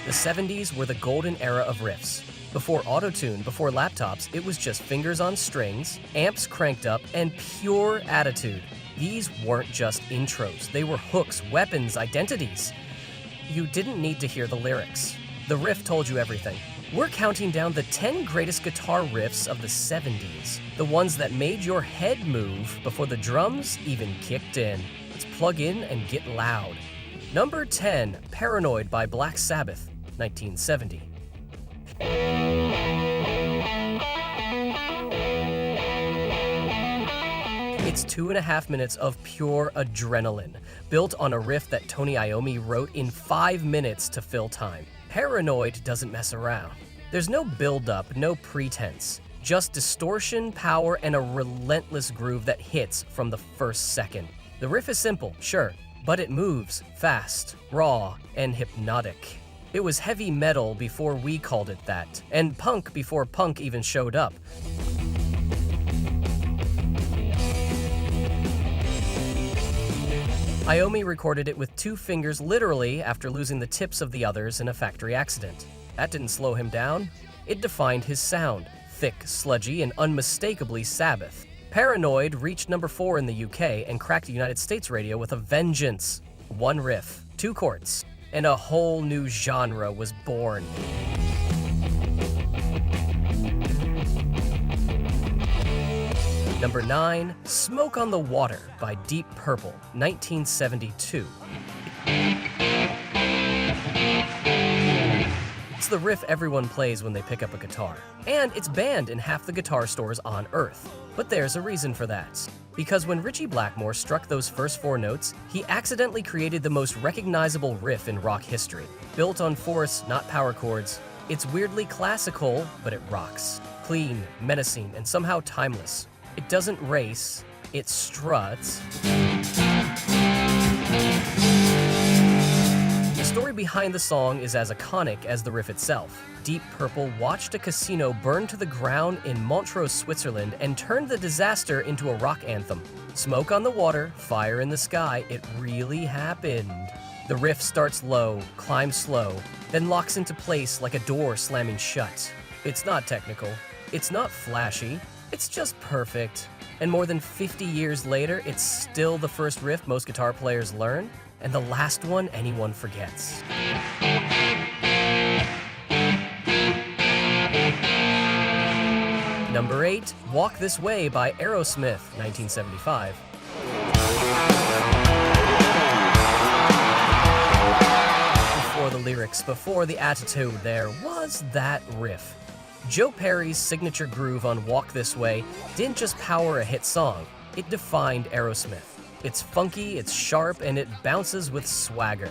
The 70s were the golden era of riffs. Before autotune, before laptops, it was just fingers on strings, amps cranked up, and pure attitude. These weren't just intros, they were hooks, weapons, identities. You didn't need to hear the lyrics. The riff told you everything. We're counting down the 10 greatest guitar riffs of the 70s, the ones that made your head move before the drums even kicked in. Let's plug in and get loud. Number 10, Paranoid by Black Sabbath, 1970. It's 2.5 minutes of pure adrenaline, built on a riff that Tony Iommi wrote in 5 minutes to fill time. Paranoid doesn't mess around. There's no build-up, no pretense, just distortion, power, and a relentless groove that hits from the first second. The riff is simple, sure, but it moves fast, raw, and hypnotic. It was heavy metal before we called it that, and punk before punk even showed up. Iommi recorded it with 2 fingers literally after losing the tips of the others in a factory accident. That didn't slow him down. It defined his sound, thick, sludgy, and unmistakably Sabbath. Paranoid reached number 4 in the UK and cracked United States radio with a vengeance. 1 riff, 2 chords, and a whole new genre was born. Number 9, Smoke on the Water by Deep Purple, 1972. It's the riff everyone plays when they pick up a guitar, and it's banned in half the guitar stores on Earth. But there's a reason for that. Because when Ritchie Blackmore struck those first 4 notes, he accidentally created the most recognizable riff in rock history. Built on force, not power chords, it's weirdly classical, but it rocks. Clean, menacing, and somehow timeless. It doesn't race, it struts. The story behind the song is as iconic as the riff itself. Deep Purple watched a casino burn to the ground in Montreux, Switzerland, and turned the disaster into a rock anthem. Smoke on the water, fire in the sky, it really happened. The riff starts low, climbs slow, then locks into place like a door slamming shut. It's not technical, it's not flashy, it's just perfect. And more than 50 years later, it's still the first riff most guitar players learn, and the last one anyone forgets. Number 8, Walk This Way by Aerosmith, 1975. Before the lyrics, before the attitude, there was that riff. Joe Perry's signature groove on Walk This Way didn't just power a hit song, it defined Aerosmith. It's funky, it's sharp, and it bounces with swagger.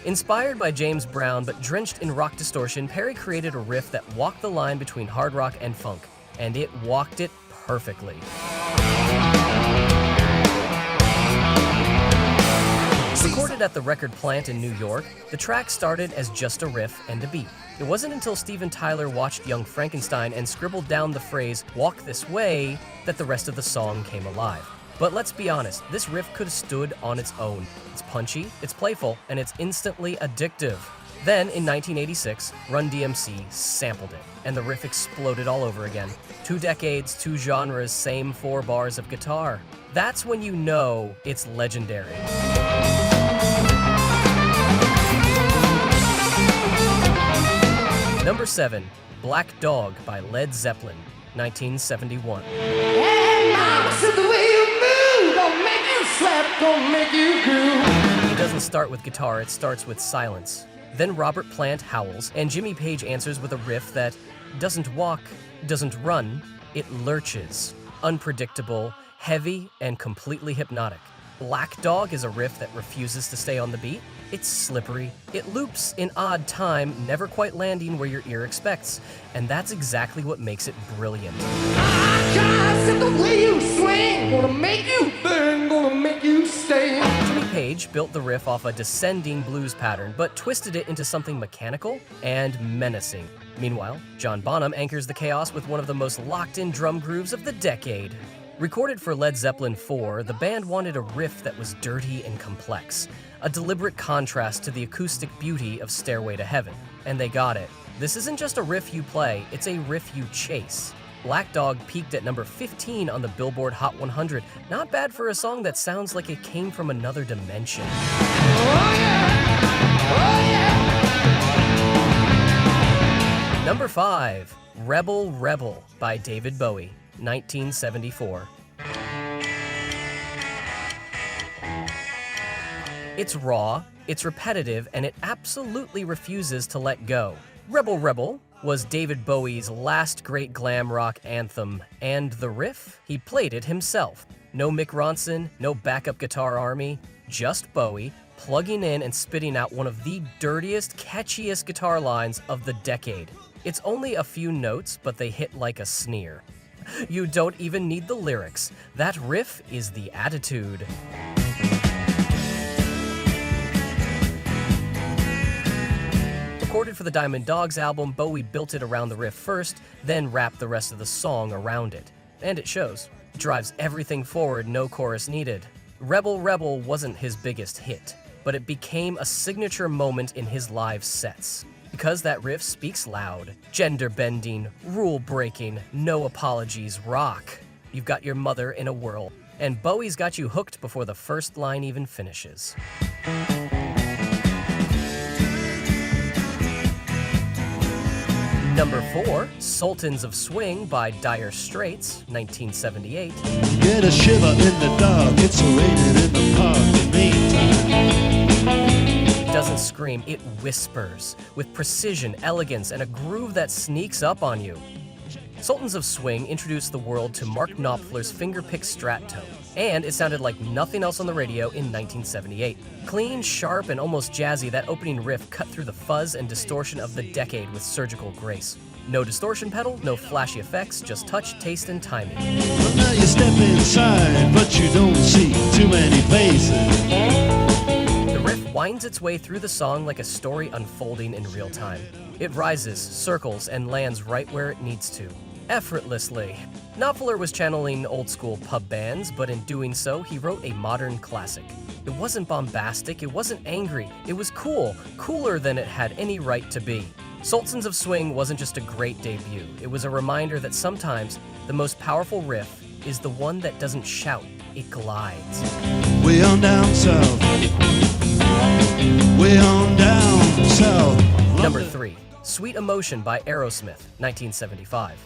Inspired by James Brown but drenched in rock distortion, Perry created a riff that walked the line between hard rock and funk, and it walked it perfectly. Recorded at the record plant in New York, the track started as just a riff and a beat. It wasn't until Steven Tyler watched Young Frankenstein and scribbled down the phrase, "walk this way," that the rest of the song came alive. But let's be honest, this riff could have stood on its own. It's punchy, it's playful, and it's instantly addictive. Then, in 1986, Run DMC sampled it, and the riff exploded all over again. 2 decades, 2 genres, same 4 bars of guitar. That's when you know it's legendary. Number 7, Black Dog by Led Zeppelin, 1971. It doesn't start with guitar, it starts with silence. Then Robert Plant howls, and Jimmy Page answers with a riff that doesn't walk, doesn't run, it lurches. Unpredictable, heavy, and completely hypnotic. Black Dog is a riff that refuses to stay on the beat. It's slippery, it loops in odd time, never quite landing where your ear expects, and that's exactly what makes it brilliant. The way you swing, gonna make you burn, gonna make you stay. Jimmy Page built the riff off a descending blues pattern, but twisted it into something mechanical and menacing. Meanwhile, John Bonham anchors the chaos with one of the most locked-in drum grooves of the decade. Recorded for Led Zeppelin 4, the band wanted a riff that was dirty and complex, a deliberate contrast to the acoustic beauty of Stairway to Heaven. And they got it. This isn't just a riff you play, it's a riff you chase. Black Dog peaked at number 15 on the Billboard Hot 100. Not bad for a song that sounds like it came from another dimension. Number 5, Rebel Rebel by David Bowie, 1974. It's raw, it's repetitive, and it absolutely refuses to let go. Rebel Rebel was David Bowie's last great glam rock anthem, and the riff? He played it himself. No Mick Ronson, no backup guitar army, just Bowie, plugging in and spitting out one of the dirtiest, catchiest guitar lines of the decade. It's only a few notes, but they hit like a sneer. You don't even need the lyrics. That riff is the attitude. Recorded for the Diamond Dogs album, Bowie built it around the riff first, then rapped the rest of the song around it. And it shows. It drives everything forward, no chorus needed. Rebel Rebel wasn't his biggest hit, but it became a signature moment in his live sets. Because that riff speaks loud, gender-bending, rule-breaking, no apologies rock. You've got your mother in a whirl, and Bowie's got you hooked before the first line even finishes. Number 4, Sultans of Swing by Dire Straits, 1978. Get a shiver in the dark, it's raining in the park in the meantime. It doesn't scream, it whispers, with precision, elegance, and a groove that sneaks up on you. Sultans of Swing introduced the world to Mark Knopfler's finger-picked strat tone, and it sounded like nothing else on the radio in 1978. Clean, sharp, and almost jazzy, that opening riff cut through the fuzz and distortion of the decade with surgical grace. No distortion pedal, no flashy effects, just touch, taste, and timing. Well, now you step inside, but you don't see too many faces. The riff winds its way through the song like a story unfolding in real time. It rises, circles, and lands right where it needs to, effortlessly. Knopfler was channeling old-school pub bands, but in doing so, he wrote a modern classic. It wasn't bombastic, it wasn't angry, it was cool, cooler than it had any right to be. Sultans of Swing wasn't just a great debut, it was a reminder that sometimes the most powerful riff is the one that doesn't shout, it glides. Way on down south. Way on down south. Number 3, Sweet Emotion by Aerosmith, 1975.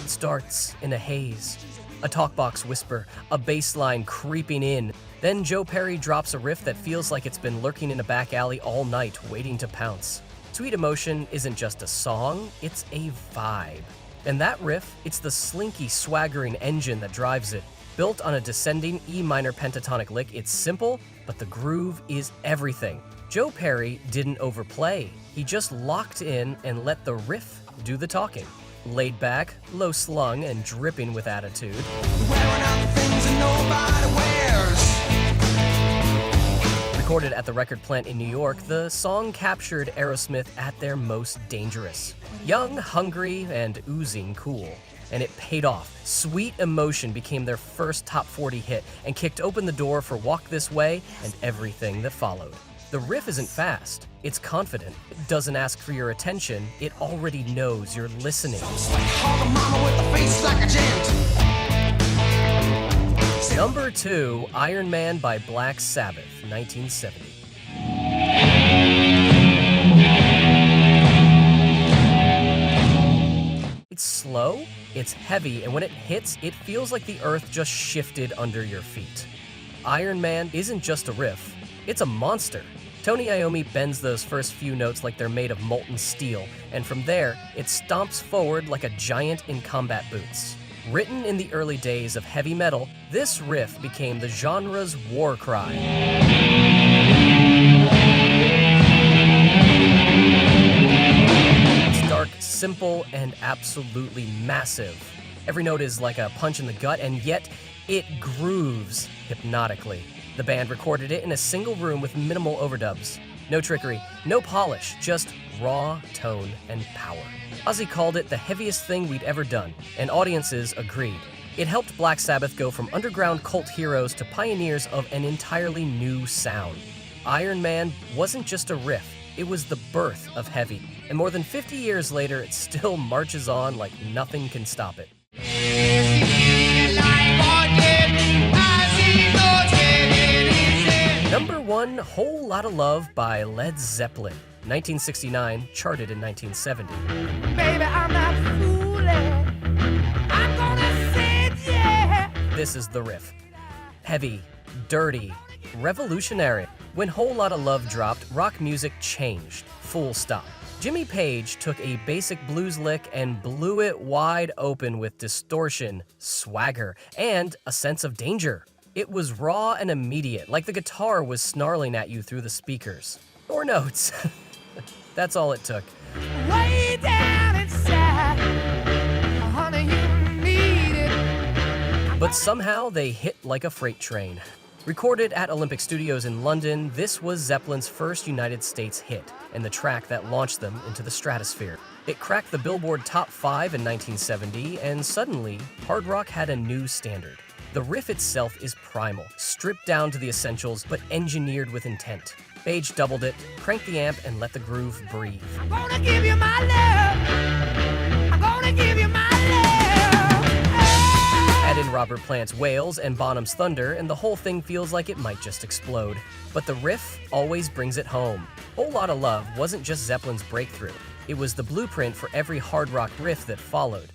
It starts in a haze, a talkbox whisper, a bass line creeping in. Then Joe Perry drops a riff that feels like it's been lurking in a back alley all night, waiting to pounce. Sweet Emotion isn't just a song, it's a vibe. And that riff, it's the slinky, swaggering engine that drives it. Built on a descending E minor pentatonic lick, it's simple, but the groove is everything. Joe Perry didn't overplay. He just locked in and let the riff do the talking. Laid back, low slung, and dripping with attitude. Wearing out the things that nobody wears. Recorded at the record plant in New York, the song captured Aerosmith at their most dangerous. Young, hungry, and oozing cool. And it paid off. Sweet Emotion became their first top 40 hit and kicked open the door for Walk This Way and everything that followed. The riff isn't fast, it's confident. It doesn't ask for your attention, it already knows you're listening. Number 2, Iron Man by Black Sabbath, 1970. It's slow, it's heavy, and when it hits, it feels like the earth just shifted under your feet. Iron Man isn't just a riff, it's a monster. Tony Iommi bends those first few notes like they're made of molten steel, and from there, it stomps forward like a giant in combat boots. Written in the early days of heavy metal, this riff became the genre's war cry. It's dark, simple, and absolutely massive. Every note is like a punch in the gut, and yet it grooves hypnotically. The band recorded it in a single room with minimal overdubs. No trickery, no polish, just raw tone and power. Ozzy called it the heaviest thing we'd ever done, and audiences agreed. It helped Black Sabbath go from underground cult heroes to pioneers of an entirely new sound. Iron Man wasn't just a riff, it was the birth of heavy. And more than 50 years later, it still marches on like nothing can stop it. Number 1, Whole Lotta Love by Led Zeppelin. 1969, charted in 1970. Baby, I'm not fooling. I'm gonna say it, yeah. This is the riff. Heavy, dirty, revolutionary. When Whole Lotta Love dropped, rock music changed. Full stop. Jimmy Page took a basic blues lick and blew it wide open with distortion, swagger, and a sense of danger. It was raw and immediate, like the guitar was snarling at you through the speakers. Or notes. That's all it took. Way down inside, honey, you need it. But somehow they hit like a freight train. Recorded at Olympic Studios in London, this was Zeppelin's first United States hit, and the track that launched them into the stratosphere. It cracked the Billboard Top 5 in 1970, and suddenly, hard rock had a new standard. The riff itself is primal, stripped down to the essentials, but engineered with intent. Page doubled it, cranked the amp, and let the groove breathe. I'm gonna give you my love. I'm gonna give you my love. Add in Robert Plant's wails and Bonham's thunder, and the whole thing feels like it might just explode. But the riff always brings it home. Whole Lotta Love wasn't just Zeppelin's breakthrough. It was the blueprint for every hard rock riff that followed.